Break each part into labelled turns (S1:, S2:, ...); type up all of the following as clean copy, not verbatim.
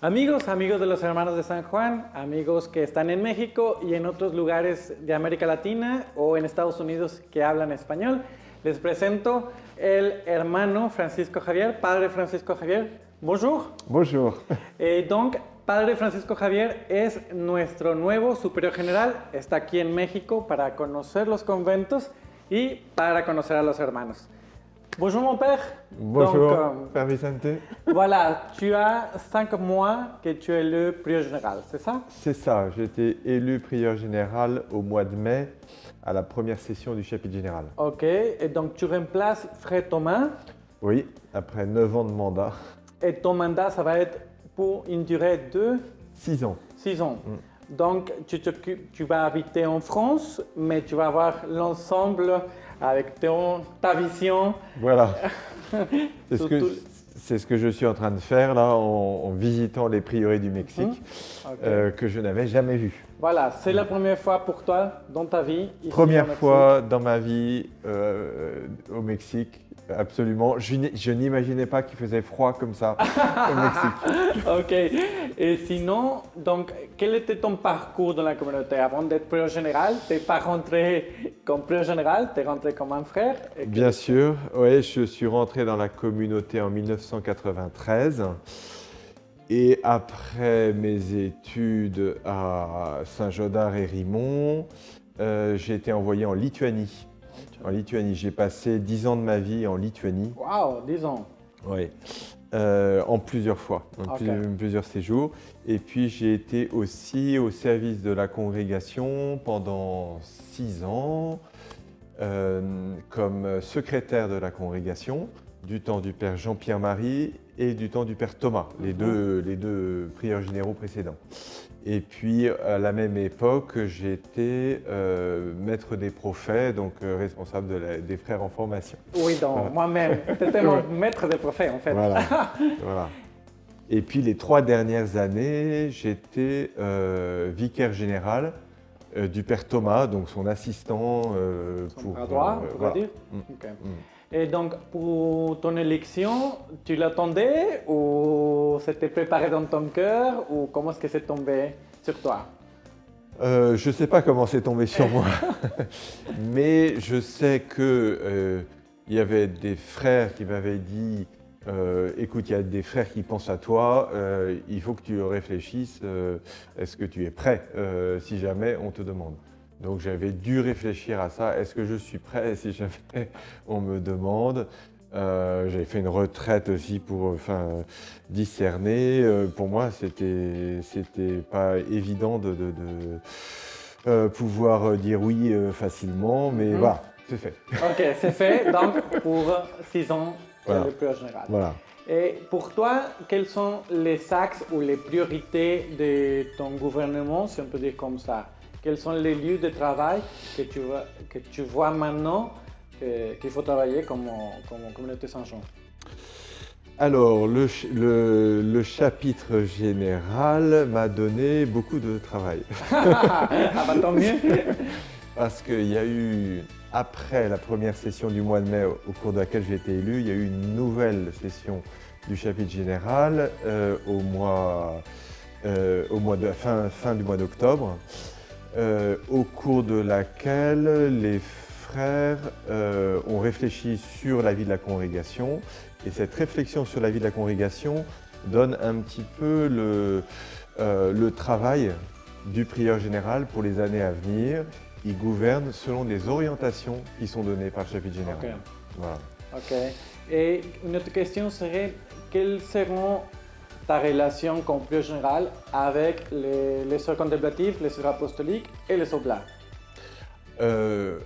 S1: Amigos, amigos de los hermanos de San Juan, amigos que están en México y en otros lugares de América Latina o en Estados Unidos que hablan español, les presento el hermano Francisco Javier, Padre Francisco Javier. Bonjour.
S2: Bonjour.
S1: Donc, Padre Francisco Javier es nuestro nuevo superior general, está aquí en México para conocer los conventos y para conocer a los hermanos. Bonjour mon père.
S2: Bonjour,
S1: Donc,
S2: Père Vicente.
S1: Voilà, tu as 5 mois que tu es le prieur général, c'est ça?
S2: C'est ça, j'ai été élu prieur général au mois de mai à la première session du chapitre général.
S1: Ok, et donc tu remplaces Frère Thomas
S2: Oui, après 9 ans de mandat.
S1: et ton mandat, ça va être pour une durée de
S2: 6 ans.
S1: 6 ans. Donc tu vas habiter en France, mais tu vas avoir l'ensemble avec ta vision.
S2: Voilà. C'est
S1: Surtout-
S2: ce que je suis en train de faire là en visitant les prieurés du Mexique
S1: Ok.
S2: que je n'avais jamais vues.
S1: Voilà, c'est la première fois pour toi dans ta vie. Ici
S2: Première
S1: au Mexique.
S2: fois dans ma vie au Mexique, absolument. Je n'imaginais pas qu'il faisait froid comme ça au Mexique.
S1: Ok. Et sinon, donc, quel était ton parcours dans la communauté? Avant d'être prieur général, tu n'es pas rentré comme prieur général, tu es rentré comme un frère? Et
S2: Bien sûr, oui, je suis rentré dans la communauté en 1993 et après mes études à Saint-Jodard et Rimont, j'ai été envoyé en Lituanie. En Lituanie, j'ai passé 10 ans de ma vie en Lituanie,
S1: Wow, 10 ans.
S2: oui, en plusieurs fois, en
S1: Ok.
S2: plusieurs séjours. Et puis j'ai été aussi au service de la congrégation pendant 6 ans. Comme secrétaire de la congrégation, du temps du père Jean-Pierre Marie et du temps du père Thomas, les deux prieurs généraux précédents. Et puis à la même époque, j'étais maître des prophètes, donc responsable des frères en formation.
S1: Oui, donc
S2: Voilà.
S1: moi-même. Tu étais mon maître des prophètes, en fait.
S2: Voilà. Voilà. Et puis les 3 dernières années, j'étais vicaire général du père Thomas, donc son assistant
S1: Son bras droit, on va
S2: voilà.
S1: dire. Ok. Et donc, pour ton élection, tu l'attendais ou c'était préparé dans ton cœur ou comment est-ce que c'est tombé sur toi?
S2: Je ne sais pas comment c'est tombé sur moi, mais je sais que il y avait des frères qui m'avaient dit écoute, il y a des frères qui pensent à toi, il faut que tu réfléchisses, est-ce que tu es prêt si jamais on te demande? Donc j'avais dû réfléchir à ça, est-ce que je suis prêt si jamais on me demande? J'avais fait une retraite aussi pour discerner. Pour moi, c'était pas évident de pouvoir dire oui facilement, mais voilà, c'est fait.
S1: Ok, c'est fait. Donc, pour 6 ans, tu es
S2: Voilà.
S1: le prieur général.
S2: Voilà.
S1: Et pour toi, quels sont les axes ou les priorités de ton gouvernement, si on peut dire comme ça? Quels sont les lieux de travail que tu vois maintenant qu'il faut travailler comme communauté Saint-Jean?
S2: Alors, le chapitre général m'a donné beaucoup de travail.
S1: Ah bah tant mieux.
S2: Parce qu'il y a eu, après la première session du mois de mai, au cours de laquelle j'ai été élu, il y a eu une nouvelle session du chapitre général au mois de fin du mois d'octobre, au cours de laquelle les frères ont réfléchi sur la vie de la congrégation. Et cette réflexion sur la vie de la congrégation donne un petit peu le travail du prieur général pour les années à venir. Il gouverne selon des orientations qui sont données par le chapitre général.
S1: Ok.
S2: Voilà.
S1: Ok. Et une autre question serait, quelles seront ta relation comme prieur général avec les sœurs contemplatives, les sœurs apostoliques et les oblats?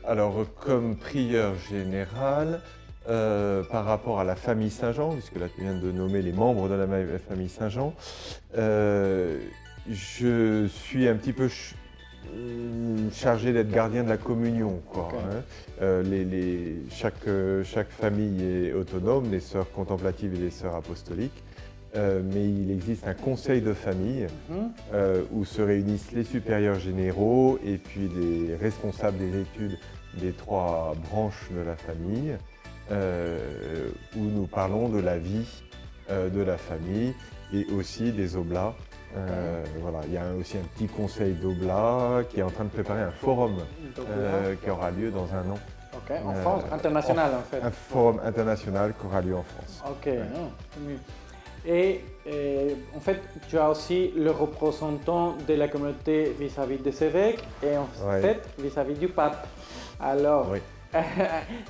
S2: Alors, comme prieur général, par rapport à la famille Saint-Jean, puisque là tu viens de nommer les membres de la famille Saint-Jean, je suis un petit peu chargé d'être gardien de la communion, quoi,
S1: Ok.
S2: hein. Chaque famille est autonome, les sœurs contemplatives et les sœurs apostoliques, mais il existe un conseil de famille où se réunissent les supérieurs généraux et puis les responsables des études des 3 branches de la famille, où nous parlons de la vie de la famille et aussi des oblats. Voilà, il y a aussi un petit conseil d'oblats qui est en train de préparer un forum qui aura lieu dans un an.
S1: Ok, en France, international en fait.
S2: Un forum international qui aura lieu en France.
S1: Ok, et en fait, tu as aussi le représentant de la communauté vis-à-vis des évêques et en fait vis-à-vis du pape. Alors,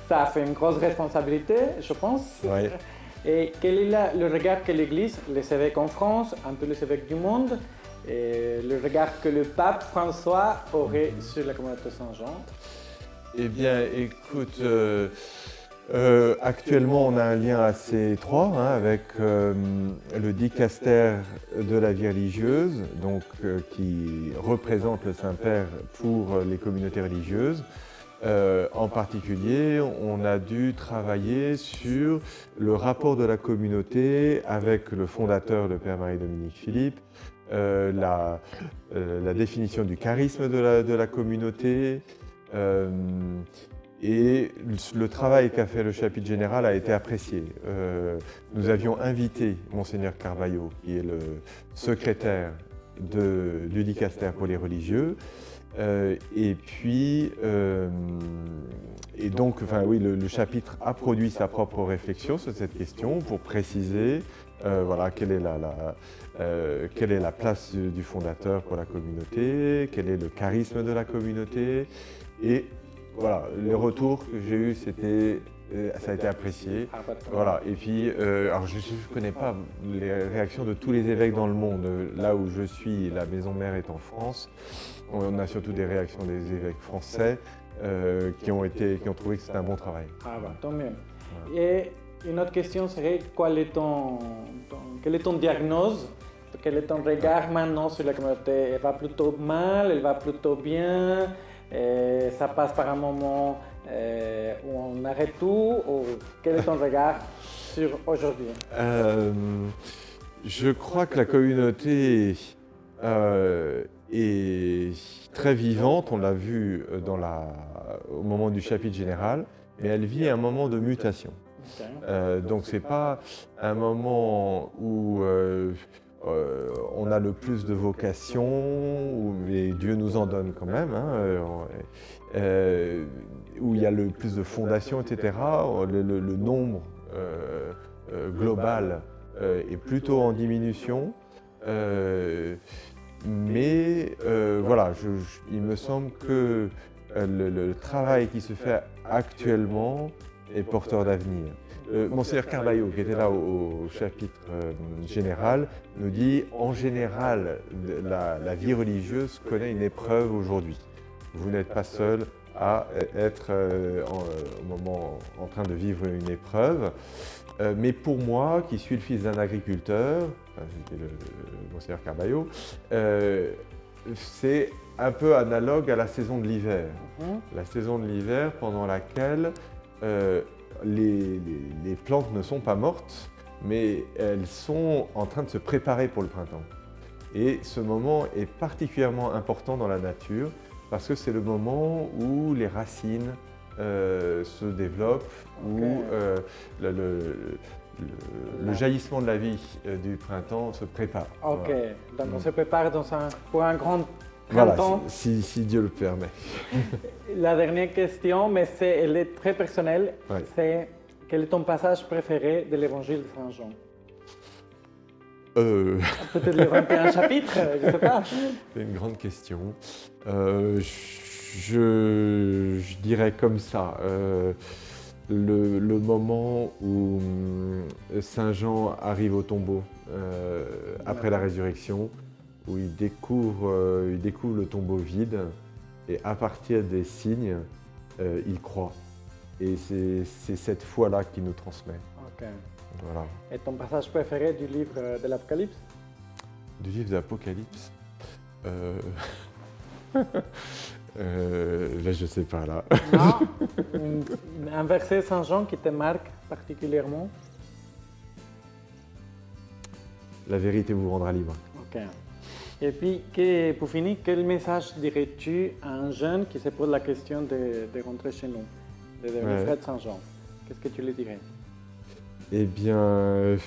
S1: ça a fait une grosse responsabilité, je pense.
S2: Oui.
S1: Et quel est le regard que l'Église, les évêques en France, un peu les évêques du monde, et le regard que le pape François aurait sur la communauté Saint-Jean?
S2: Eh bien, écoute, actuellement, on a un lien assez étroit avec le dicaster de la vie religieuse, donc, qui représente le Saint-Père pour les communautés religieuses. En particulier, on a dû travailler sur le rapport de la communauté avec le fondateur, le Père Marie-Dominique Philippe, la définition du charisme de la communauté, et le travail qu'a fait le chapitre général a été apprécié. Nous avions invité Monseigneur Carvalho, qui est le secrétaire du dicaster pour les religieux, et donc, le chapitre a produit sa propre réflexion sur cette question pour préciser quelle est la place du fondateur pour la communauté, quel est le charisme de la communauté. Et voilà, les retours que j'ai eus, ça a été apprécié. Voilà. Et puis, alors je ne connais pas les réactions de tous les évêques dans le monde. Là où je suis, la maison mère est en France. On a surtout des réactions des évêques français qui ont trouvé que c'était un bon travail.
S1: Ah bah, tant mieux. Voilà. Et une autre question serait, quel est ton diagnostic? Quel est ton regard maintenant sur la communauté? Elle va plutôt mal, elle va plutôt bien? Ça passe par un moment où on arrête tout? Ou quel est ton regard sur aujourd'hui?
S2: Je crois que la communauté est très vivante, on l'a vu au moment du chapitre général, mais elle vit un moment de mutation. Okay. Donc ce n'est pas un moment où on a le plus de vocation, et Dieu nous en donne quand même, où il y a le plus de fondations, etc. Le nombre global est plutôt en diminution. Mais voilà, il me semble que le travail qui se fait actuellement est porteur d'avenir. Monseigneur Carvalho, qui était là au chapitre général, nous dit en général, la vie religieuse connaît une épreuve aujourd'hui. Vous n'êtes pas seul à être en train de vivre une épreuve. Mais pour moi, qui suis le fils d'un agriculteur, c'était le Monseigneur Carvalho, c'est un peu analogue à la saison de l'hiver. La saison de l'hiver pendant laquelle les plantes ne sont pas mortes, mais elles sont en train de se préparer pour le printemps. Et ce moment est particulièrement important dans la nature parce que c'est le moment où les racines se développent, où le jaillissement de la vie du printemps se prépare.
S1: Ok, voilà. Donc on se prépare pour un grand printemps.
S2: Voilà, si Dieu le permet.
S1: La dernière question, mais elle est très personnelle, c'est quel est ton passage préféré de l'évangile de Saint Jean? Peut-être les 21 chapitres, je ne sais pas.
S2: C'est une grande question. Je dirais comme ça, le moment où Saint Jean arrive au tombeau après la résurrection, où il découvre le tombeau vide, et à partir des signes, il croit. Et c'est cette foi-là qu'il nous transmet.
S1: Okay.
S2: Voilà.
S1: Et ton passage préféré du livre de l'Apocalypse?
S2: Du livre de l'Apocalypse là, je ne sais pas, là.
S1: Non. Un verset Saint Jean qui te marque particulièrement?
S2: La vérité vous rendra libre.
S1: Ok. Et puis, pour finir, quel message dirais-tu à un jeune qui se pose la question de rentrer chez nous, de devenir frère de Saint Jean? Qu'est-ce que tu lui dirais?
S2: Eh bien,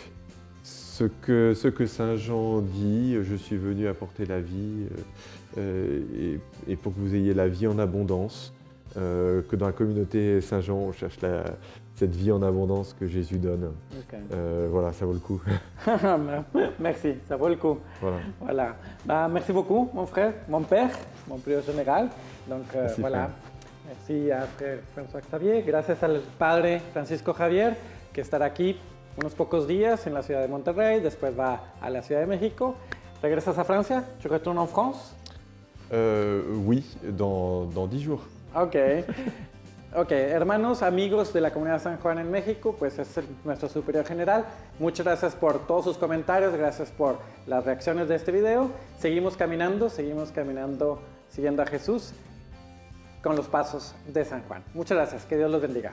S2: ce que Saint Jean dit, je suis venu apporter la vie et pour que vous ayez la vie en abondance, que dans la communauté Saint Jean, on cherche cette vie en abondance que Jésus donne.
S1: Ok.
S2: Voilà, ça vaut le coup.
S1: Merci, ça vaut le coup.
S2: Voilà.
S1: Voilà. Bah, merci beaucoup, mon frère, mon père, mon prieur général. Donc
S2: Merci,
S1: voilà.
S2: frère.
S1: Merci a frère François Xavier. Gracias al padre Francisco Javier, que estará aquí unos pocos días en la ciudad de Monterrey, después va a la Ciudad de México. ¿Regresas a Francia? ¿Tu retournes en France?
S2: Oui, dans 10 jours.
S1: Ok. Ok, hermanos, amigos de la comunidad San Juan en México, pues es nuestro superior general. Muchas gracias por todos sus comentarios, gracias por las reacciones de este video. Seguimos caminando siguiendo a Jesús con los pasos de San Juan. Muchas gracias, que Dios los bendiga.